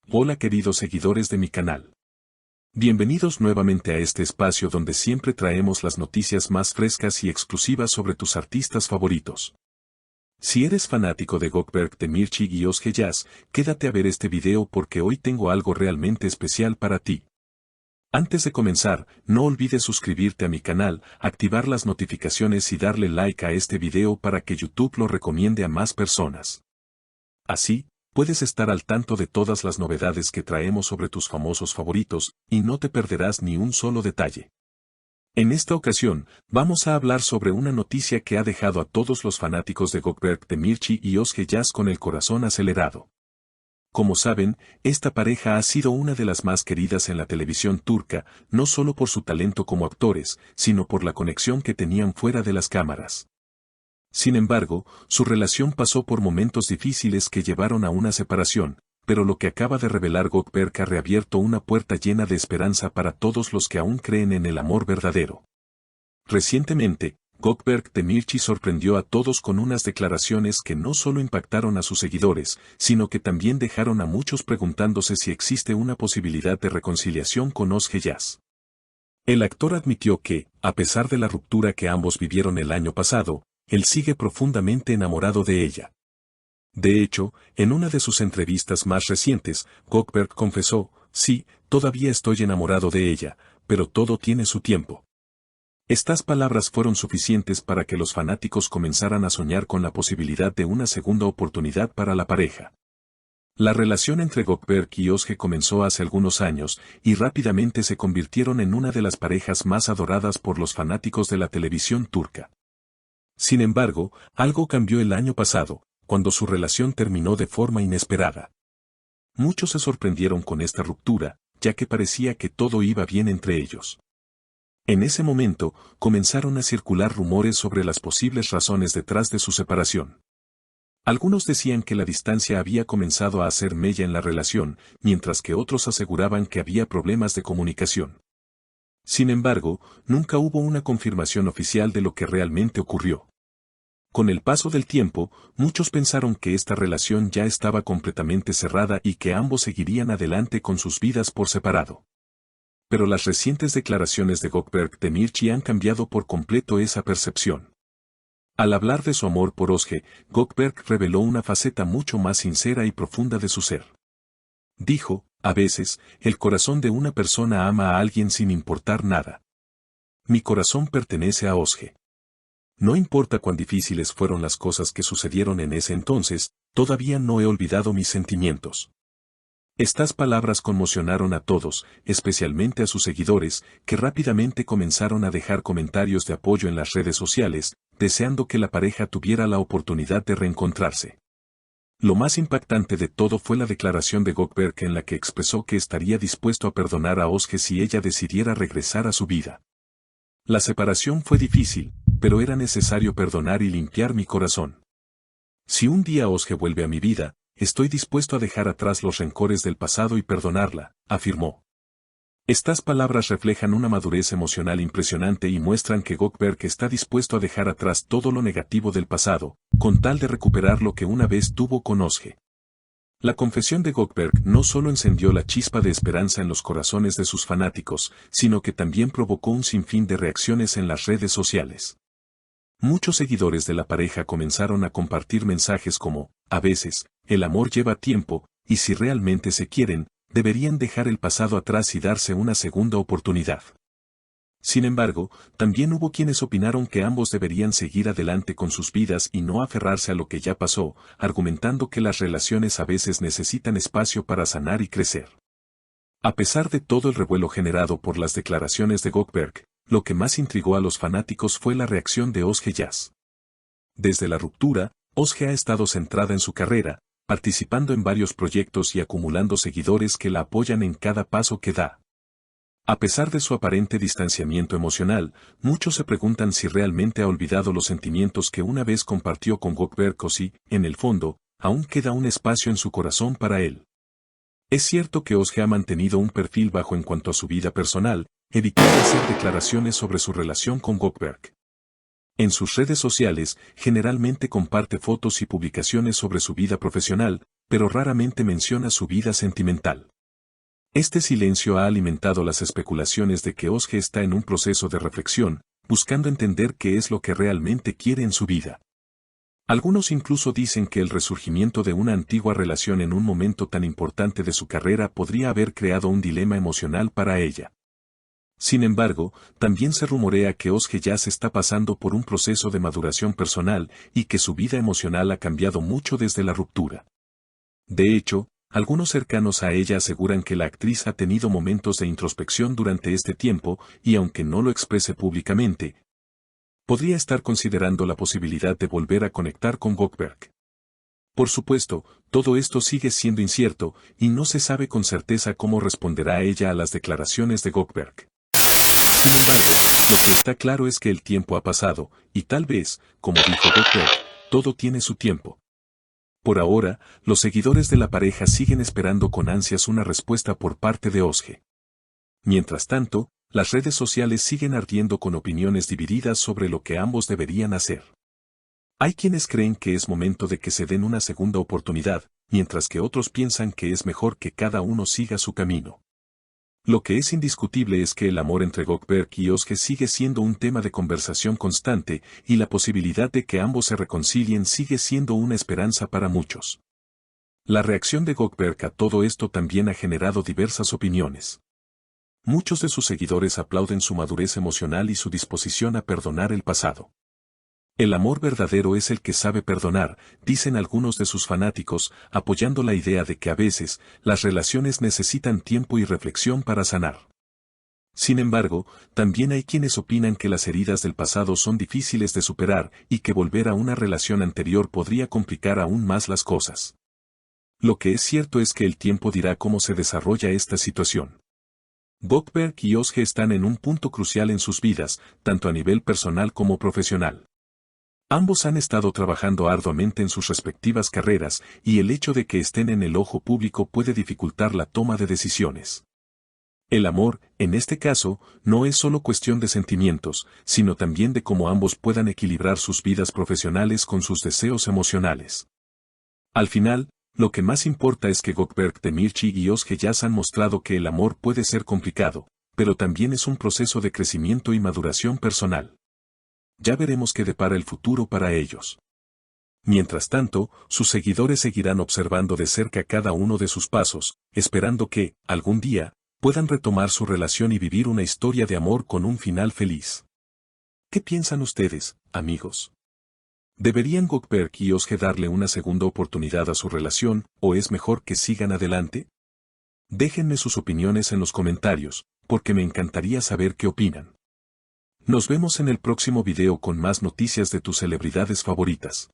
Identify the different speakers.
Speaker 1: Hola queridos seguidores de mi canal. Bienvenidos nuevamente a este espacio donde siempre traemos las noticias más frescas y exclusivas sobre tus artistas favoritos. Si eres fanático de Gökberk Demirci y Özge Yaz, quédate a ver este video porque hoy tengo algo realmente especial para ti. Antes de comenzar, no olvides suscribirte a mi canal, activar las notificaciones y darle like a este video para que YouTube lo recomiende a más personas. Así, puedes estar al tanto de todas las novedades que traemos sobre tus famosos favoritos, y no te perderás ni un solo detalle. En esta ocasión, vamos a hablar sobre una noticia que ha dejado a todos los fanáticos de Gökberk Demirci y Özge Yaz con el corazón acelerado. Como saben, esta pareja ha sido una de las más queridas en la televisión turca, no solo por su talento como actores, sino por la conexión que tenían fuera de las cámaras. Sin embargo, su relación pasó por momentos difíciles que llevaron a una separación, pero lo que acaba de revelar Gökberk ha reabierto una puerta llena de esperanza para todos los que aún creen en el amor verdadero. Recientemente, Gökberk Demirci sorprendió a todos con unas declaraciones que no solo impactaron a sus seguidores, sino que también dejaron a muchos preguntándose si existe una posibilidad de reconciliación con Özge Yaz. El actor admitió que, a pesar de la ruptura que ambos vivieron el año pasado, él sigue profundamente enamorado de ella. De hecho, en una de sus entrevistas más recientes, Gökberk confesó, sí, todavía estoy enamorado de ella, pero todo tiene su tiempo. Estas palabras fueron suficientes para que los fanáticos comenzaran a soñar con la posibilidad de una segunda oportunidad para la pareja. La relación entre Gökberk y Özge comenzó hace algunos años, y rápidamente se convirtieron en una de las parejas más adoradas por los fanáticos de la televisión turca. Sin embargo, algo cambió el año pasado, cuando su relación terminó de forma inesperada. Muchos se sorprendieron con esta ruptura, ya que parecía que todo iba bien entre ellos. En ese momento, comenzaron a circular rumores sobre las posibles razones detrás de su separación. Algunos decían que la distancia había comenzado a hacer mella en la relación, mientras que otros aseguraban que había problemas de comunicación. Sin embargo, nunca hubo una confirmación oficial de lo que realmente ocurrió. Con el paso del tiempo, muchos pensaron que esta relación ya estaba completamente cerrada y que ambos seguirían adelante con sus vidas por separado. Pero las recientes declaraciones de Gökberk Demirci han cambiado por completo esa percepción. Al hablar de su amor por Özge, Gökberk reveló una faceta mucho más sincera y profunda de su ser. Dijo, a veces, el corazón de una persona ama a alguien sin importar nada. Mi corazón pertenece a Özge. No importa cuán difíciles fueron las cosas que sucedieron en ese entonces, todavía no he olvidado mis sentimientos. Estas palabras conmocionaron a todos, especialmente a sus seguidores, que rápidamente comenzaron a dejar comentarios de apoyo en las redes sociales, deseando que la pareja tuviera la oportunidad de reencontrarse. Lo más impactante de todo fue la declaración de Gökberk en la que expresó que estaría dispuesto a perdonar a Özge si ella decidiera regresar a su vida. La separación fue difícil, pero era necesario perdonar y limpiar mi corazón. Si un día Özge vuelve a mi vida, estoy dispuesto a dejar atrás los rencores del pasado y perdonarla, afirmó. Estas palabras reflejan una madurez emocional impresionante y muestran que Gökberk está dispuesto a dejar atrás todo lo negativo del pasado, con tal de recuperar lo que una vez tuvo con Özge. La confesión de Gökberk no solo encendió la chispa de esperanza en los corazones de sus fanáticos, sino que también provocó un sinfín de reacciones en las redes sociales. Muchos seguidores de la pareja comenzaron a compartir mensajes como, a veces, el amor lleva tiempo, y si realmente se quieren, deberían dejar el pasado atrás y darse una segunda oportunidad. Sin embargo, también hubo quienes opinaron que ambos deberían seguir adelante con sus vidas y no aferrarse a lo que ya pasó, argumentando que las relaciones a veces necesitan espacio para sanar y crecer. A pesar de todo el revuelo generado por las declaraciones de Gökberk, lo que más intrigó a los fanáticos fue la reacción de Özge Yaz. Desde la ruptura, Özge ha estado centrada en su carrera, participando en varios proyectos y acumulando seguidores que la apoyan en cada paso que da. A pesar de su aparente distanciamiento emocional, muchos se preguntan si realmente ha olvidado los sentimientos que una vez compartió con Gökberk o si, en el fondo, aún queda un espacio en su corazón para él. Es cierto que Özge ha mantenido un perfil bajo en cuanto a su vida personal, evitando hacer declaraciones sobre su relación con Gökberk. En sus redes sociales, generalmente comparte fotos y publicaciones sobre su vida profesional, pero raramente menciona su vida sentimental. Este silencio ha alimentado las especulaciones de que Özge está en un proceso de reflexión, buscando entender qué es lo que realmente quiere en su vida. Algunos incluso dicen que el resurgimiento de una antigua relación en un momento tan importante de su carrera podría haber creado un dilema emocional para ella. Sin embargo, también se rumorea que Özge ya se está pasando por un proceso de maduración personal y que su vida emocional ha cambiado mucho desde la ruptura. De hecho, algunos cercanos a ella aseguran que la actriz ha tenido momentos de introspección durante este tiempo y aunque no lo exprese públicamente, podría estar considerando la posibilidad de volver a conectar con Gökberk. Por supuesto, todo esto sigue siendo incierto y no se sabe con certeza cómo responderá ella a las declaraciones de Gökberk. Sin embargo, lo que está claro es que el tiempo ha pasado y tal vez, como dijo Gökberk, todo tiene su tiempo. Por ahora, los seguidores de la pareja siguen esperando con ansias una respuesta por parte de Özge. Mientras tanto, las redes sociales siguen ardiendo con opiniones divididas sobre lo que ambos deberían hacer. Hay quienes creen que es momento de que se den una segunda oportunidad, mientras que otros piensan que es mejor que cada uno siga su camino. Lo que es indiscutible es que el amor entre Gökberk y Özge sigue siendo un tema de conversación constante y la posibilidad de que ambos se reconcilien sigue siendo una esperanza para muchos. La reacción de Gökberk a todo esto también ha generado diversas opiniones. Muchos de sus seguidores aplauden su madurez emocional y su disposición a perdonar el pasado. El amor verdadero es el que sabe perdonar, dicen algunos de sus fanáticos, apoyando la idea de que a veces, las relaciones necesitan tiempo y reflexión para sanar. Sin embargo, también hay quienes opinan que las heridas del pasado son difíciles de superar y que volver a una relación anterior podría complicar aún más las cosas. Lo que es cierto es que el tiempo dirá cómo se desarrolla esta situación. Gökberk y Özge están en un punto crucial en sus vidas, tanto a nivel personal como profesional. Ambos han estado trabajando arduamente en sus respectivas carreras, y el hecho de que estén en el ojo público puede dificultar la toma de decisiones. El amor, en este caso, no es solo cuestión de sentimientos, sino también de cómo ambos puedan equilibrar sus vidas profesionales con sus deseos emocionales. Al final, lo que más importa es que Gökberk Demirci y Özge Yaz han mostrado que el amor puede ser complicado, pero también es un proceso de crecimiento y maduración personal. Ya veremos qué depara el futuro para ellos. Mientras tanto, sus seguidores seguirán observando de cerca cada uno de sus pasos, esperando que, algún día, puedan retomar su relación y vivir una historia de amor con un final feliz. ¿Qué piensan ustedes, amigos? ¿Deberían Gökberk y Özge darle una segunda oportunidad a su relación, o es mejor que sigan adelante? Déjenme sus opiniones en los comentarios, porque me encantaría saber qué opinan. Nos vemos en el próximo video con más noticias de tus celebridades favoritas.